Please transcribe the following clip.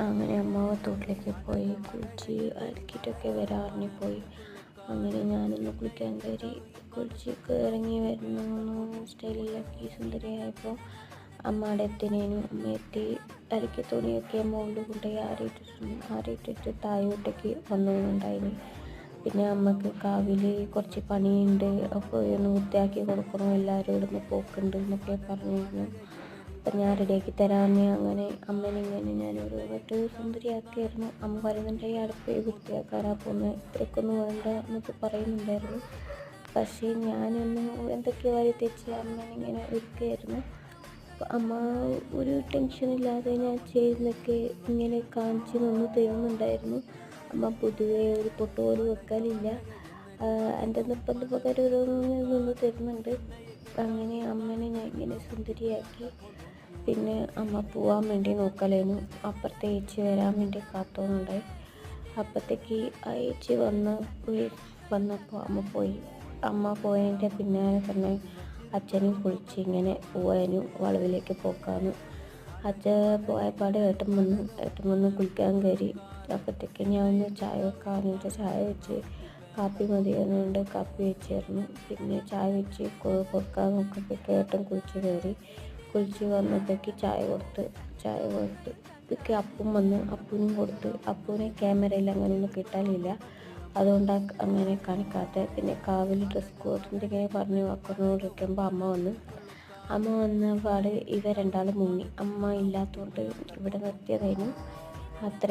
അങ്ങനെ അമ്മാവ തോട്ടിലേക്ക് പോയി കുളിച്ച് അലക്കിയിട്ടൊക്കെ വരാറിന് പോയി. അങ്ങനെ ഞാനൊന്ന് കുളിക്കാൻ കയറി. കുളിച്ചൊക്കെ ഇറങ്ങി വരുന്നു സ്റ്റൈലിലാക്കി സുന്ദരിയായപ്പോൾ അമ്മ അവിടെ എത്തിനേനു. അമ്മ എത്തി അലക്കിയ തുണിയൊക്കെ മുകളിൽ കൊണ്ടുപോയി ആറിയിട്ടിട്ട് താഴോട്ടേക്ക് വന്നുണ്ടായിന്. പിന്നെ അമ്മക്ക് കാവിൽ കുറച്ച് പണിയുണ്ട്, അപ്പോൾ ഒന്ന് വൃത്തിയാക്കി കൊടുക്കണം, എല്ലാവരോടൊന്ന് പോക്കുണ്ട് എന്നൊക്കെ പറഞ്ഞിരുന്നു. അപ്പം ഞാൻ റെഡിയാക്കി തരാമെന്ന്. അങ്ങനെ അമ്മനിങ്ങനെ ഞാനൊരു മറ്റു സുന്ദരിയാക്കിയായിരുന്നു. അമ്മ പറയുന്നുണ്ടായി അടുപ്പ് വൃത്തിയാക്കാനാ പോകുന്നത്, ഇത്രയ്ക്കൊന്നും വേണ്ട എന്നൊക്കെ പറയുന്നുണ്ടായിരുന്നു. പക്ഷേ ഞാനൊന്ന് എന്തൊക്കെയോ വാരി തെച്ച് അമ്മനിങ്ങനെ ഒരുക്കുകയായിരുന്നു. അപ്പം അമ്മ ഒരു ടെൻഷനില്ലാതെ ഞാൻ ചെയ്യുന്നതൊക്കെ ഇങ്ങനെ കാണിച്ച് നിന്ന് തരുന്നുണ്ടായിരുന്നു. അമ്മ പൊതുവെ ഒരു പൊട്ട് പോലും വെക്കലില്ല. എൻ്റെ നിർബന്ധ പ്രകാരം നിന്ന് തരുന്നുണ്ട്. അങ്ങനെ അമ്മനെ ഞാൻ ഇങ്ങനെ സുന്ദരിയാക്കി. പിന്നെ അമ്മ പോവാൻ വേണ്ടി നോക്കലേനു. അപ്പുറത്തെ ഏച്ചി വരാൻ വേണ്ടി കാത്തോന്നുണ്ടായി. അപ്പത്തേക്ക് ആ ഏച്ചി വന്നപ്പോൾ അമ്മ പോയി. അമ്മ പോയതിൻ്റെ പിന്നാലെ തന്നെ അച്ഛനും കുളിച്ച് ഇങ്ങനെ പോവാനും വളവിലേക്ക് പോക്കാന്ന്. അച്ഛൻ പോയപ്പാട് ഏട്ടൻ വന്ന് കുളിക്കാൻ കയറി. അപ്പത്തേക്ക് ഞാൻ ഒന്ന് ചായ വെക്കാമെന്ന് ചായ വെച്ച്, കാപ്പി മതിയായതുകൊണ്ട് കാപ്പി വെച്ചായിരുന്നു. പിന്നെ ചായ വെച്ച് കൊടുക്കാൻ നോക്കുമ്പോഴേക്ക് ഏട്ടൻ കുളിച്ച് കയറി. കുളിച്ച് വന്നപ്പോഴേക്ക് ചായ കൊടുത്ത് അപ്പും വന്ന് അപ്പൂനും കൊടുത്ത്. അപ്പൂനെ ക്യാമറയിൽ അങ്ങനെയൊന്നും കിട്ടാനില്ല, അതുകൊണ്ട് അങ്ങനെ കാണിക്കാത്ത. പിന്നെ കാവിൽ ഡ്രസ് കോഡിൻ്റെ ഇങ്ങനെ പറഞ്ഞു വെക്കുന്നോണ്ടിരിക്കുമ്പോൾ അമ്മ വന്ന പാട് ഇവ രണ്ടാളും മുങ്ങി. അമ്മ ഇല്ലാത്തതുകൊണ്ട് ഇവിടെ നിർത്തിയതായിരുന്നു. അത്ര